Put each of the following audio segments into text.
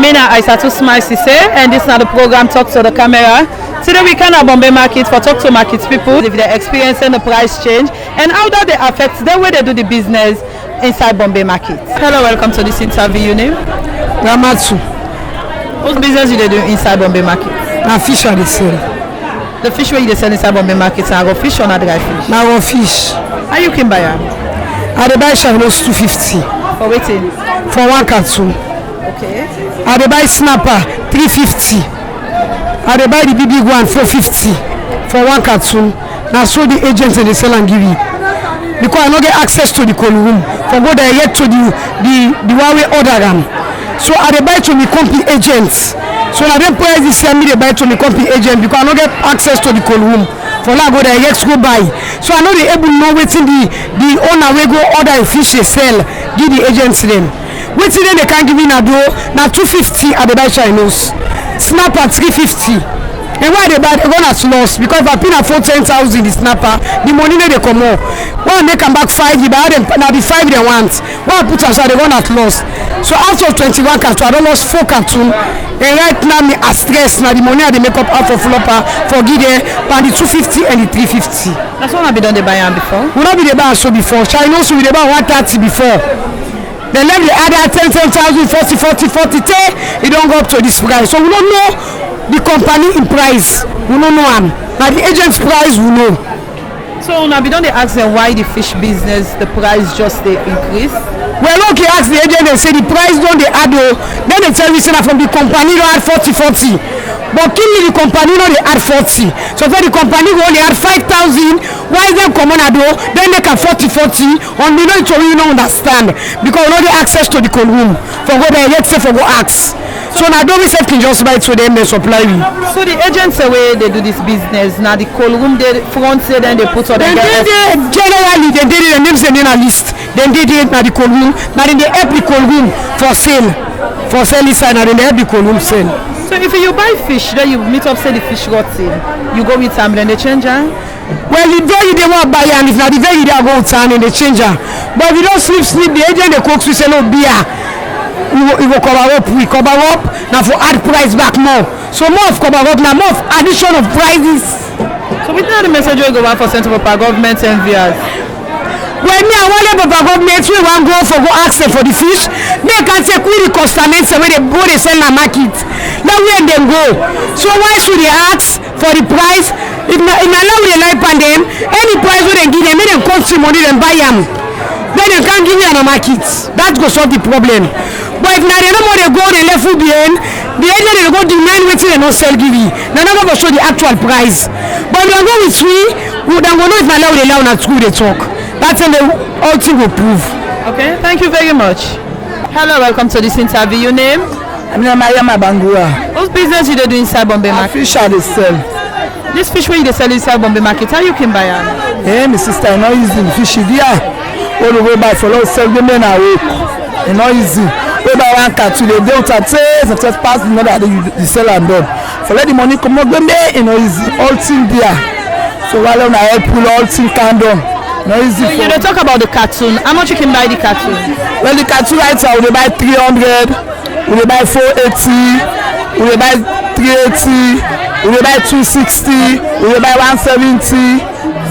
Mina Isatu Sesay, and this is the program Talk to the Camera. Today we can at Bombay Market for Talk to Market people if they're experiencing the price change and how that they affect the way they do the business inside Bombay Market. Hello, welcome to this interview. Your name? Ramatu. What business do they do inside Bombay Market? Na fish are they sell. The fish where you sell inside Bombay Market, na raw fish or na dry fish? Na raw fish. How you can buy them? I dey buy Chinese 250. For waiting? For one carton. Okay. I dey buy snapper 350. I dey buy the big one 450 for one carton. Na so the agents dey sell and give you. Because I no get access to the cold room. For go direct to the one we order them. So I dey buy to the company agents. So na dem price this year me dey buy to the company agent because I no get access to the cold room. For now go direct go buy. So I no dey able know wetin the owner wey go order a fish dey sell give the agents dem. Wetin dem dey can give me na 250 I dey buy Chinese. Snapper 350. And why they buy they go at loss because if I pay na 10,000 the snapper the money no dey comot. One they come back 5 you buy them na the 5 they want. One I put aside they go at loss. So out of 21 carton I don lost 4 carton. And right now me a stress na the money I dey make up out for flopper for give them and the 250 and the 350. That's what I be done they buy am before. We no be dey buy so before. Chinese we dey buy 130 before. Then let the other 10,000, 40, it don't go up to this price. So we don't know the company in price. We don't know them. But the agent's price we know. So now we don't ask them why the fish business the price just they increase. Well, okay, ask the agent and say the price don't they add. Then they tell me say from the company they add 40. But kill me the company no they add 40. So for the company go only add 5,000. Why them come on then they can 40 on the no you don't understand because we know the access to the cold room for go there let's say for go ask. So now don't say can just buy it to them they supply me. So the agents away they do this business now the cold room they front say then they put on the generally they did the names in a list. Then they did now the cold room now in the help the cold room for sale inside now in the help the cold room sale. So if you buy fish, then you meet up say the fish rotten, you go with them, then they change her? Well, the very they want buy and if not the very they go with them and they change her. But if you don't sleep, the agent the cooks will say no beer. We will cover up now for add price back more. So more of cover up now, more of addition of prices. So we know the message we go out for Central Government and viewers. When me I want the government we want go for go ask for the fish, they can take with the customers where they go they sell in the market. Now where them go. So why should they ask for the price? If not we like pan them, any price where they give them, make them cost money and buy them. Then they can't give you in the market. That go solve the problem. But if not they no more they go they left food behind, the agent they go demand wetin they no sell give you. They never go show the actual price. But if they go with we then go know if na they allow na true they talk. That's when the whole thing will prove. Okay, thank you very much. Hello, welcome to this interview. Your name? I'm Mariama Bangura. What business you do inside Bombay Market? Fish are they sell. This fish where you sell inside Bombay Market, how you can buy them? Yeah, my sister, it's not easy. Fish is there. All the way by for long sell them in a week. It's not easy. We buy one cat to the day to just pass the other the sell and done. For let the money come out, them it's not easy. All thing there. So while I help pull all thing can done. No easy. So you don't talk about the cartoon. How much you can buy the cartoon? Well, the cartoon right now we buy 300, we buy 480, we buy 380, we buy 260, we buy 170.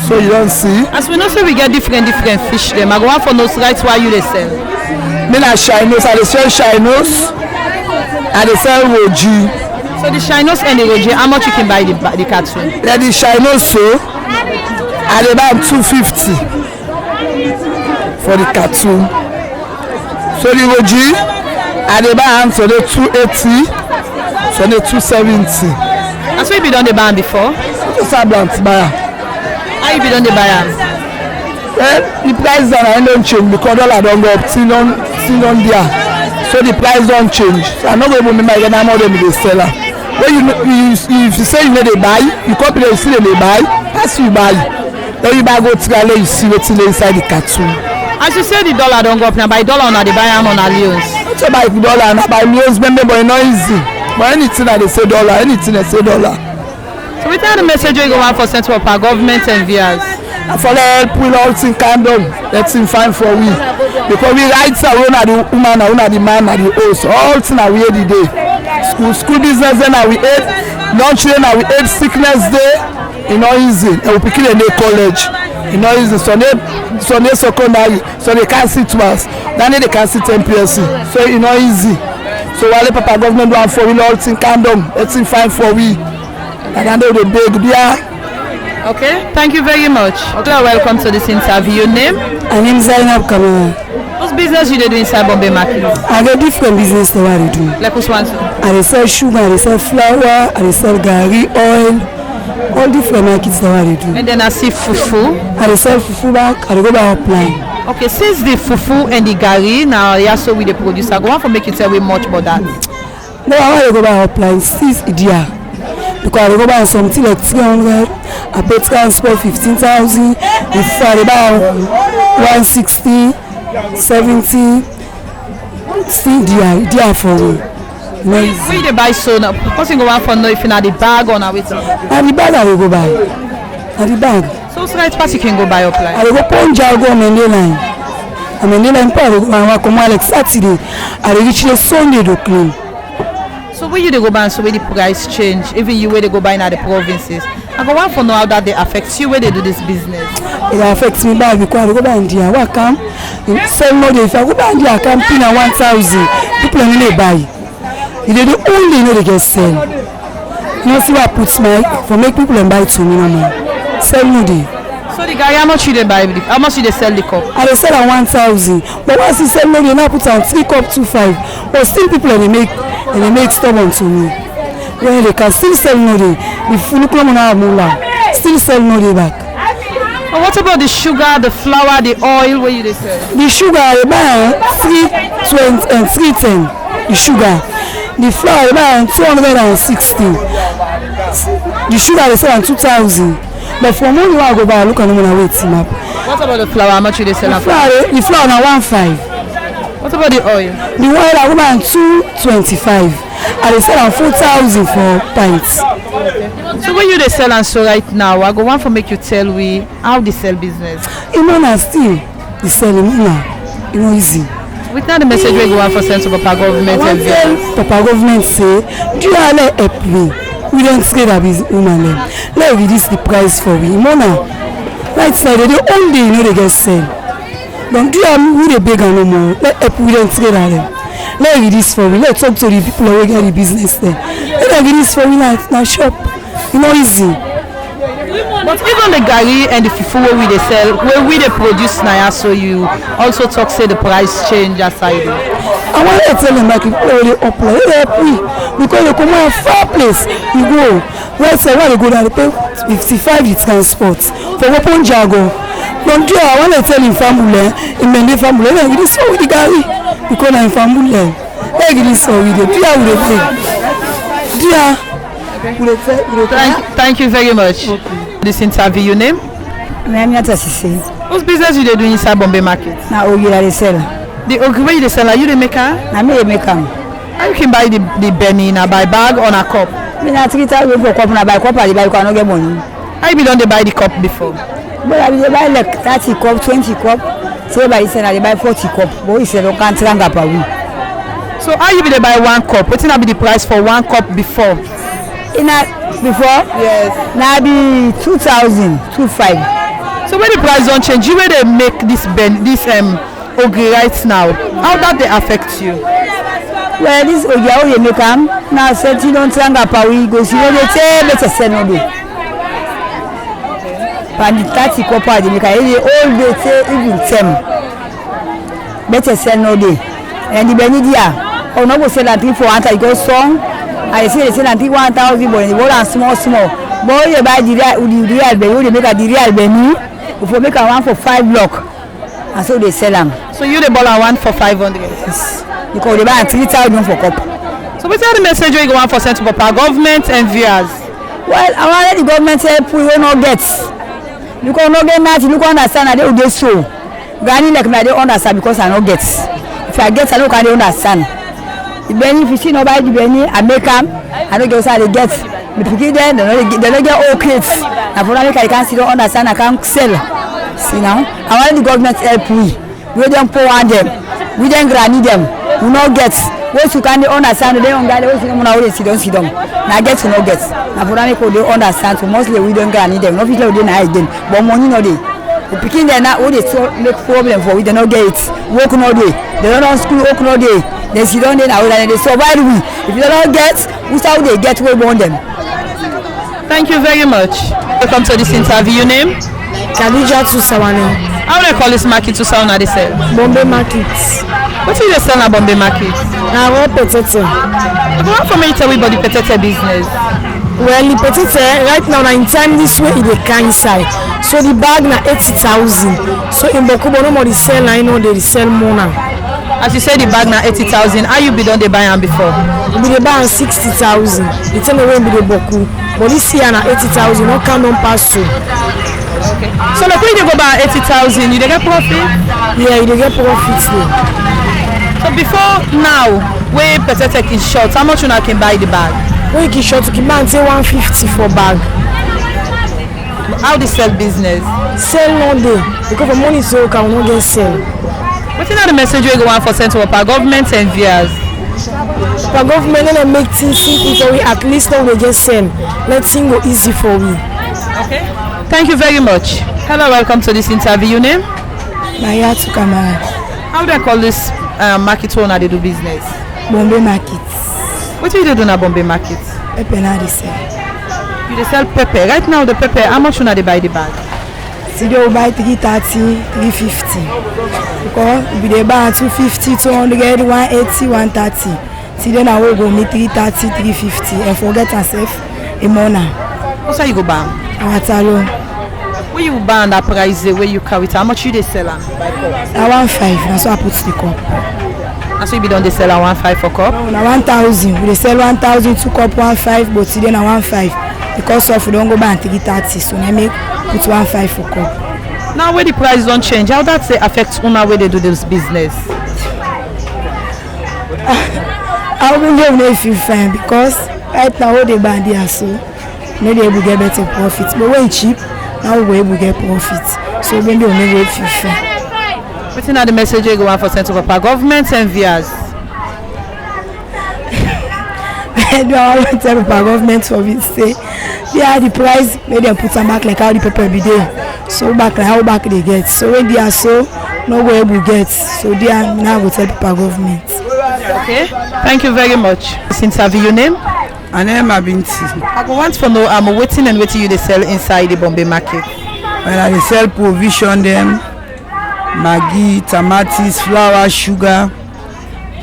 So you don't see. As we know, so we get different fish. Them I go out for those rights why you they sell. Me like Chinese, I sell Chinese, and they sell Roji. So the Chinese and the Roji, how much you can buy the cartoon? Yeah, the Chinese so. I dey buy 250 for the cartoon. So the Roji, I dey buy am for the 280, so the 270. That's why you be done the buy before? Just a blunt buyer. How you be done the buy am? Well, the price don't change because dollar don't go up still on there. So the price don't change. So I no go even remember again how much them dey sell am. When if you say you know they buy, you come here you see they buy, that's you buy. Then you buy go to the you see what's inside the cartoon. As you say the dollar don't go up now, by dollar now they buy them on a Leone. Not buy dollar now buy Leone, remember but it's not easy. But anything that they say dollar, anything they say dollar. So we tell the message we go out for Central Government and viewers. for help with all things kind of let's fine for we because we right now we na the woman na the man na the host all things na we the day school business then na we aid lunch day na we aid sickness day e no easy and we pikin dey college e no easy Sunday secondary so they can sit twice then they can sit MPSC so e no easy so while papa government do am for we all things kind of let's fine for we and then they beg there. Okay, thank you very much. Okay, welcome to this interview. Your name? My name is Zainab Kamara. What business you do inside Bombay Market? I got different business that I do. Like which one? I sell sugar, I sell flour, I sell gari, oil, all different markets that I do. And then I see fufu. I sell fufu back, I go by upline. Okay, since the fufu and the gari, now yeah, so with the producer, go on for make you tell me much about that. No, I want to go by upline, 6 idea. Because I go buy something like 300, I pay transport 15,000, before I buy 160, 70, still dear for me. Where you buy so now? What's you go on for now if you're not the bag or not with? And the bag I will go buy. And the bag. So it's right past you can go buy up line. I will go punch out go on the line. I mean the line part I come like Saturday. I will reach the Sunday to clean. So where you they go buy and so where the price change, even you where they go buy in other provinces. I go want for know how that they affects you where they do this business. It affects me bad because I go buy India. What come? Sell more if I go buy India, I can pay 1,000. People are not buy. They the only know they get sell. You know see what puts my for make people and buy to me no more. Sell no day. So the guy how much you they buy? How much you they sell the cup? I they sell at 1,000. But once you sell no day, now put on 3 cup 2.5. But still people and they make stubborn to me. When they can still sell no day, if you look at still sell no day back. And what about the sugar, the flour, the oil? Where you they sell? The sugar I buy 320 and 310. The sugar, the flour I buy 260. The sugar they sell at 2,000. But for money I go buy, look at the wait map. What about the flour? How much you they sell? The flour now 1.5. What about the oil? The oil I go buy 225. And they sell on 4,000 for pints. So when you they sell and so right now, I go want to make you tell we how they sell business. You know now still they sell now. You know easy. With now the message we go want for send to Papa government and Papa government say, do you allow help me? We don't trade a business woman. Let reduce the price for we. You know now. Right side they only you know they get sell. Don't do you we they beg no more. Let help we don't trade at them. Let me this for me. Let's talk to the people who get the business there. Let me this for me now shop. You know easy. But even the gari and the fufu where we they sell, where we they produce now, so you also talk say the price change aside. I want to tell them like people already apply. They help me because you come out far place. You go. Right side where they go down they pay 55 the transport for open jargon. Don't do I want to tell him family, in many family. Let me this for with the gari. Because I'm family. Let me this for with the dear with the dear. Thank you very much. Okay. This interview, your name? My name is Sesay. What business you doing inside Bombay Market? Now, you are the seller. The where you the seller? You the maker? I'm the maker. How you can buy the penny na by bag or a cup? Me na 3,000 for cup na buy cup I buy cannot get money. How you don't they buy the cup before? But I buy like 30 cup, 20 cup. Say by seller they buy 40 cup. But we sell can't rang up a week. So how you be they buy 1 cup? What's gonna be the price for 1 cup before? Before? Yes. Now be 2,000, 2,500. So when the price don't change, you where they make this ogre right now, how that they affect you? Well, this ogre you make them now said you don't hang up a week goes you know they say better sell no day. And the 30 copper they make all they say even 10. Better sell no day. And the Benidia, oh no go sell that thing for anti go song. I say they sell that 1,000 but they go and small. Boy you buy the real Benny, they make a the real Benny. If you make a one for 5 block. And so they sell them. So you the ball a 1 for 500? Yes. Because they buy 3,000 for cup. So what's the message you go on for send to Papa government and viewers? Well, I want the government help we will not get. Because no get nothing, you can understand that they will get so. Granny like me, I don't understand because I don't get. If I get, I don't understand. The Benny, if you see nobody the Benny, I make them. I don't get how they get. The picky then, they don't get all crates. And for that, I can't see, don't understand, I can't sell. See now, I want the government help we don't pour on them, we don't granny them, we not get. Once you can understand, they don't get. Once you don't see them. Now get to no get. Now for that they understand. So mostly we don't granny them. Not people they hide them, but money no they. The picking they now all they make problem for we they not get it. Work no day. They don't know school work no day. They sit down there now and they survive we. If you don't get, who's how they get we want them. Thank you very much. Welcome to this interview. Your name? Khadija Tusawane. How do they call this market to sound at the sell? Bombay Market. What is the sell at Bombay Market? Now what potato? What for me tell we about the potato business? Well, the potato right now in time this way in the can inside. So the bag na 80,000. So in Bokubo no more the sell now, you know they sell more now. As you said, the bag na 80,000. How you be done they buy them before? We dey buy 60,000. The time away be the Boku. But this year na 80,000. No can don't pass through. Okay. So like when you go buy 80,000, you dey get profit? Yeah, you dey get profit there. So before now, where potato is short, how much you can buy the bag? When you short, you can buy 150 for bag. How they sell business? Sell no day because the money so can not get sell. What is the message we go on for central government and viewers? The government let make things simple for we. At least now we just sell. Let things go easy for we. Okay. Thank you very much. Hello, welcome to this interview. Your name? Isatu Kamara. How do I call this market owner they do business? Bombay Market. What do you do na Bombay Market? Pepper now they sell. You dey sell pepper. Right now the pepper, how much una dey buy the bag? See they will buy 330, 350. Because if they buy 250, 200, 180, 130. See then I will go me 330, 350 and forget myself a money. What's how you go buy? Awatalo. When you buy that price where you carry it, how much you dey sell am? I 1.5, that's why I put the cup. And so you be done they sell at 1.5 for cup? Now 1,000, we dey sell 1,000, 2 cup 1.5, but today now 1.5 because of we don't go buy 330, so I make put 1.5 for cup. Now where the price don't change, how that say affect una where they do this business? I will give no feel fine because right now what they buy there so no they able get better profit, but when cheap now we able get profit, so maybe we never feel fine. What's the message you go on for central government and viewers? Do I want to tell the government for me say yeah the price maybe them put them back like how the pepper be there, so back like how back they get, so when they are so no way able get, so they are now go tell the government. Okay, thank you very much. This interview, your name? My name is Binti. I go want to know I'm waiting and waiting you they sell inside the Bombay market. When I sell provision them, Maggi, tomatoes, flour, sugar.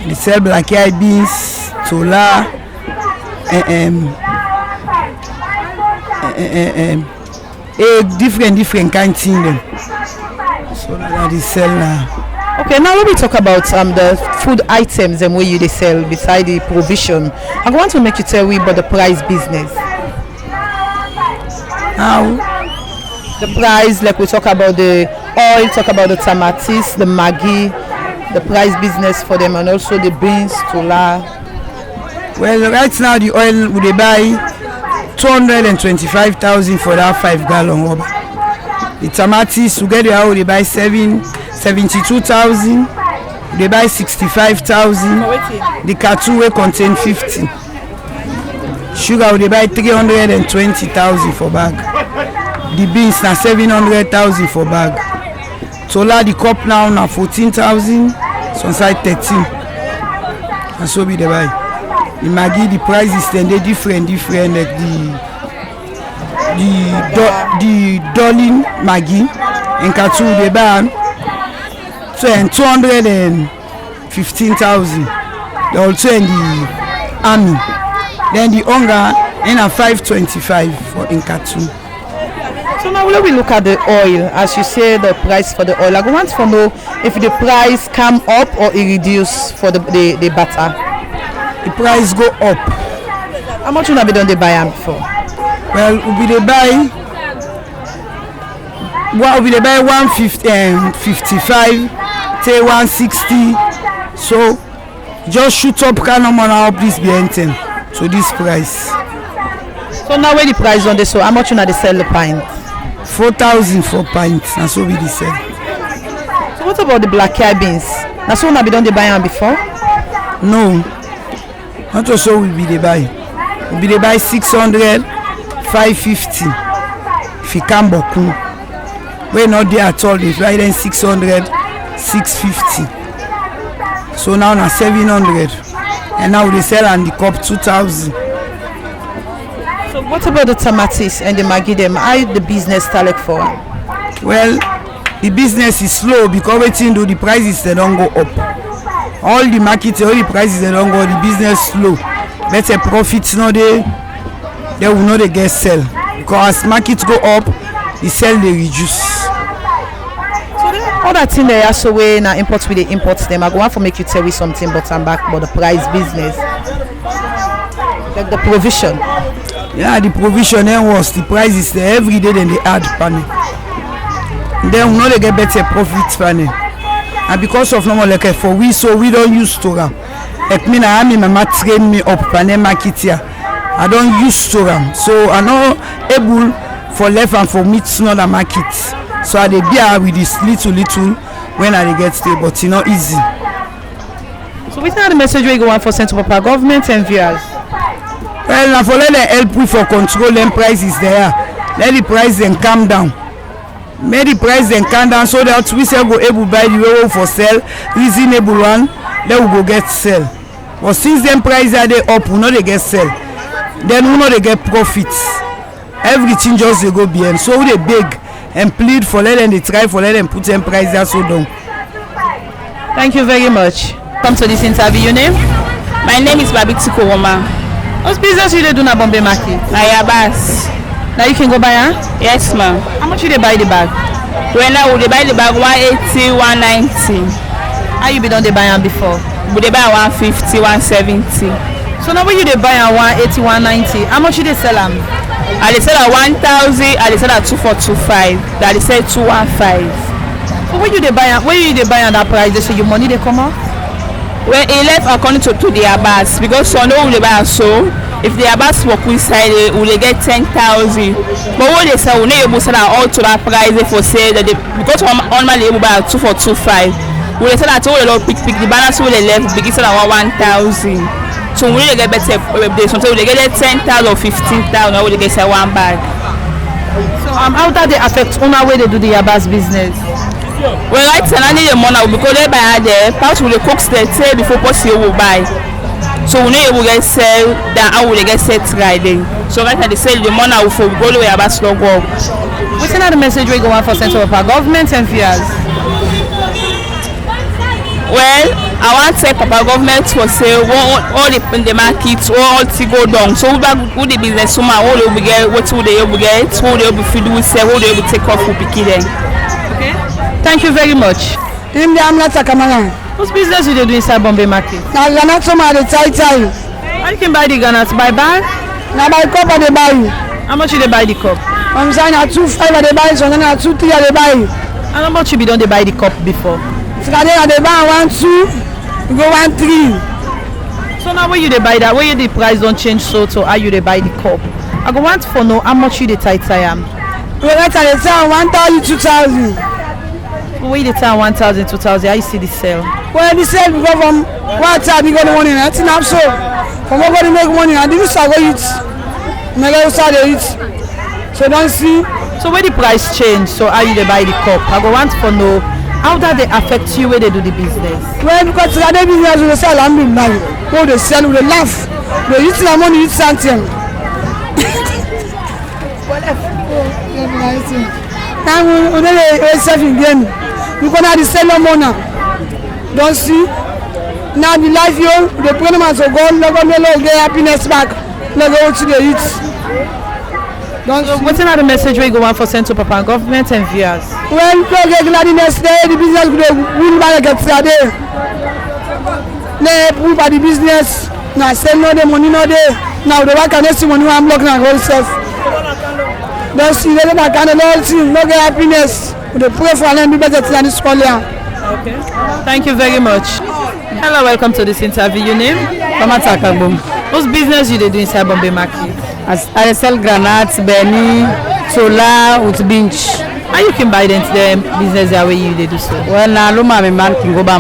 They sell black eye beans, tola, different kind of thing them. So that they sell now. Okay, now when we talk about the food items and where you they sell beside the provision, I want to make you tell me about the price business. How? The price, like we talk about the oil, talk about the tomatoes, the Maggi, the price business for them, and also the beans, tola. Well, right now the oil would they buy 225,000 for that 5-gallon rubber. The tomatoes together how they buy 72,000. They buy 65,000. The carton will contain 50. Sugar they buy 320,000 for bag. The beans na 700,000 for bag. Tola the cup now na 14,000. Some side 13. And so be they buy. The Maggi the price is then they different like the Dolin Maggi and Katu they buy 215,000. They also in the army. Then the Onga in a 525 for in Katu. So now when we look at the oil, as you say the price for the oil, I want to know if the price come up or it reduce for the butter. The price go up. How much would have done they buy them before? Well, we they buy 155 to 160. So just shoot up kind of money up this behind them. So this price. So now when the price on this, so how much would they sell the pint? 4,000 for pints, and so we dey sell. So what about the black eye beans? Na so una be don dey buy am before? No, not also we be dey buy. We be dey buy 600, 550. If you can boku, we not there at all. They buy them 600, 650. So now na 700, and now they sell on the cup 2,000. So what about the tomatoes and the maggi dem? How the business start for? Well, the business is slow because waiting do the prices they don't go up. All the market, all the prices they don't go. The business slow. Better profits no they will not they get sell because as market go up, the sell they reduce. So the other thing they also way na import with the imports them. I go want to make you tell me something, but I'm back about the price business, like the provision. Yeah, the provision then was the prices there every day then they add panel. Then we know they get better profits panel. And because of normal like for we so we don't use to them. Like me na my mama train me up panel market here. I don't use to them. So I know able for left and for meat to the market. So I dey bear with this little when I get there, but it's not easy. So what's the message we go on for Central Papa government and viewers? Well, now for let them help we for control them prices there. Let the price then calm down. Make the price then calm down so that we say go able buy the way for sell reasonable one. Then we go get sell. But since them prices are they up, we know they get sell. Then we know they get profits. Everything just they go behind. So they beg and plead for let them they try for let them put them prices there so down. Thank you very much. Come to this interview. Your name? My name is Babiti Kowoma. What business you dey do na Bombay Market? Na Yabas. Now you can go buy her? Yes, ma'am. How much you dey buy the bag? When I would buy the bag 180, 190. How you be done dey buy am before? Would they buy 150, 170. So now when you dey buy am 180, 190, how much you dey sell am? I dey sell at 1,000, I dey sell at 2425. I dey sell 215. So when you dey buy am that price, they say your money dey come out? Well, it left according to the Abbas because some know they buy so. If the Abbas work inside, they get 10,000. But what they sell, we not able to sell all to that price for sale. That they because on my label buy 2425. We sell at all the pick the balance we left begin sell at 1,000. So we really get better. Sometimes we get 10,000 or 15,000. We get sell one bag. So how that they affect on our way they do the Abbas business? Well, right now I need the money because they buy there. Perhaps we cook the day before possible we buy. So we know we get sell that how we get set riding. So right now they sell the money before we go to where Abbas log up. What's another message we go on for Central Papa government and viewers? Well, I want to say Papa government for say all the market all to go down. So we the business woman all we get what we get, who they will feed we sell, who they will take off we pick them. Okay. Thank you very much. In the Amla Takamana. Whose business you do inside Bombay Market? Now, you're not so mad at the How you can buy the Ghana by bag? Now, by cup of the buy. How much you dey buy the cup? I'm saying at 2.5 at the buy, so then at 2.3 at the buy. And how much you be done they buy the cup before? So at the buy 1.2, you go 1.3. So now when you dey buy that, when you the price don't change so to how you dey buy the cup? I go want for know how much you dey tight I am. We got at the time 1,000, 2,000. When you dey tell 1,000, 2,000, how you see the sale? Well, the sale we go from WhatsApp, we got the money. That's enough so. From what we make money, and the start go eat. Make us start to eat. So don't see. So when the price change, so how you dey buy the cup? I go want for know how that they affect you when they do the business. Well, because the business we sell, I'm doing now. Oh, they sell, they laugh. They eat the money, eat something. Now we sell again. You gonna sell no money. Don't see. Now the life you, the problem is to go, no get happiness back. No go to the eat. So what's another message we go on for Central Papa government and viewers? Well, no get gladness there. The business will buy get there. No, buy the business. Now sell no the money no there. Now the work cannot see money. I'm blocking and go self. Don't see the back and the whole thing. No get happiness. We pray for them be better than this school here. Okay. Thank you very much. Hello, welcome to this interview. Your name? Mama Takabum. Whose business you dey do inside Bombay Market? I sell granates, Benny, Solar with bench. How you can buy them to the business that way you they do so? Well, now Luma, my man can go buy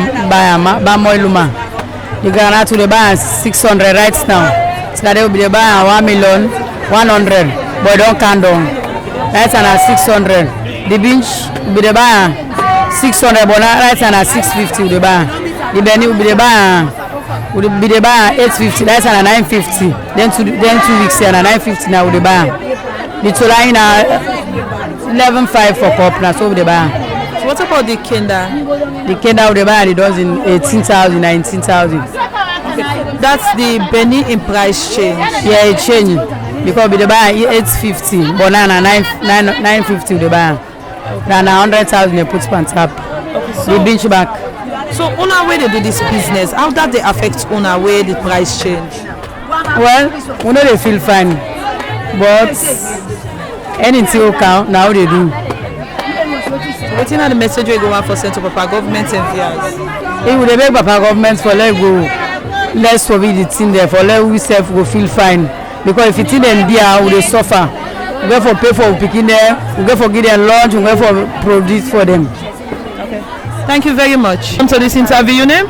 more Luma. You can add to the buy 600 right now. So they will be the buy 1,100,000, but don't count down. That's an 600. The bench will be the buy 600, but right and 650 will the buy. The Benny will be the buy 850. That's an 950. Then 2 weeks and 950 now will the buy. The Tulane 11.5 for cup now, so the buy. So what about the Kenda? The Kenda will the buy the dozen 18,000, 19,000. That's the Benny in price change. Yeah, it changed because the buy 850, but now 950 the buy. Now 100,000 they put on top. The bench back. So on our way they do this business, how does they affect on our way the price change? Well, we know they feel fine, but anything will count now they do. What is the message we go on for Central Papa government and VIs? It would make Papa government for let go. Let's forbid the thing there for let we self go feel fine. Because if it's in there, we will suffer. We go for pay for picking there, we go for give them lunch, we go for produce for them. Okay. Thank you very much. Come to this interview, your name?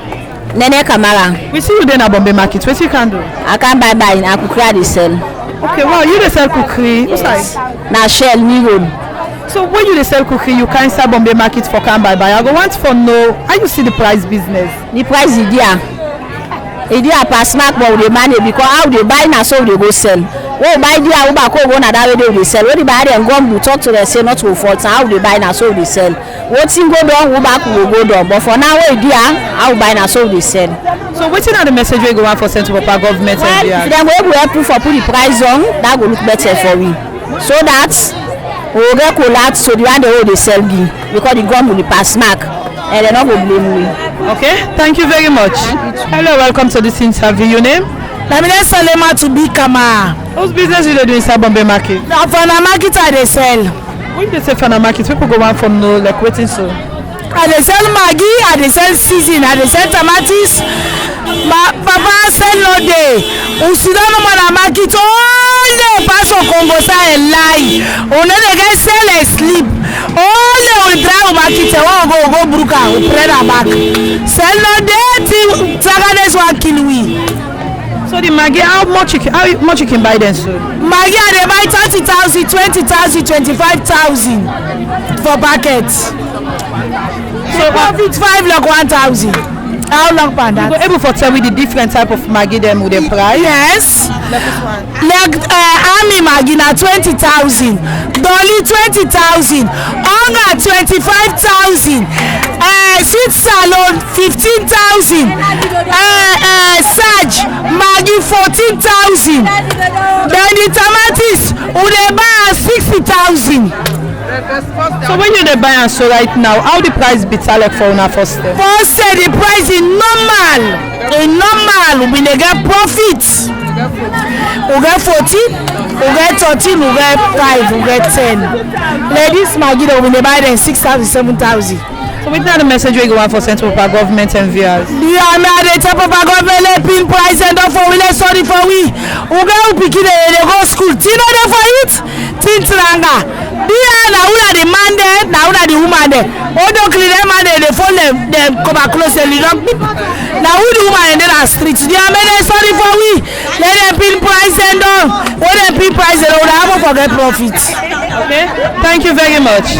Nene Kamara. We see you then at Bombay Market. What you can do? I can buy in Akukra the sell. Okay, wow, you dey sell cookery. Yes. What's Na shell me road. So when you dey sell cookery, you can't sell Bombay Market for can buy. I go want for know how you see the price business. The price is there. It there pass mark but the money because how they buy na so they go sell. Oh buy there, we back go na that way they sell. When they buy them go talk to them say not to fault. How they buy na so they sell. What thing go down, we back will go down. But for now we there, how buy na so they sell. So what's the message we go on for Central Papa government? Well, if them go help you for put the price on, that will look better for we. So that we will get collapse so the one they sell give because the gum will pass mark and they not go blame me. Okay, thank you very much. Hello, welcome to this interview. Your name? Lamine Salema to be Kama. Whose business you do inside Bombay Market? Now for the market I dey sell. When they say for the market, people go on from no like waiting so. I dey sell Maggi, I dey sell season, I dey sell tomatoes. Papa sell no day. Usidano mana market all day pass on Congo say lie. On dey get sell and sleep. All day we drive market go bruka, we pray back. Sell no day till Tagades one kill we. So the Maggi, how much you can buy them so? Maggi I dey buy 30,000, 20,000, 25,000 for packets. So profit 5 like 1,000. How long for that? You go able to tell me the different type of Maggi them with the price? Yes. Like Army Maggi na 20,000, Dolly 20,000, Onga 25,000, Sweet Salon 15,000, Sage Maggi 14,000. Then the tomatoes we dey buy 60,000. So when you dey buy and so right now, how the price be tell like for una first step? First say the price is normal. In normal we dey get profit. We get 14, we get 13, we get 5, we get 10. Ladies Maggi we dey buy them 6,000, 7,000. So what's the message we go on for Central Papa government and VIs? Yeah, me the Central Papa government let pin price and for we let sorry for we. We get pikin they go school. Tina dey for it. Tintranga. Dia na una the man there, na una the woman there. Odo clean them man they follow them come close and lock. Na who the woman in the street. Dia me dey sorry for we. Let them pin price and on. When them pin price they will have forget profit. Okay, thank you very much.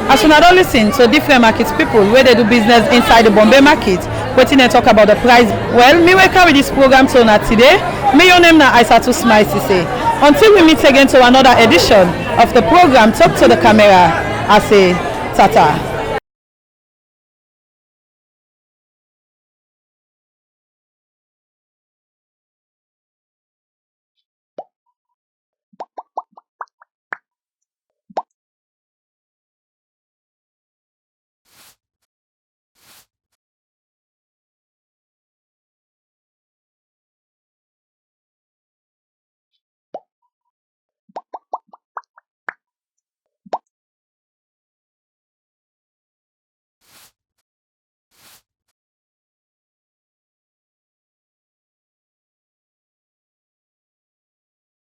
As you don't listen to different market people where they do business inside the Bombay Market, waiting and talk about the price. Well, me will carry this program to now today. Me your name na Isatu Sesay. Until we meet again to another edition of the program, Talk to the Camera. I say, tata.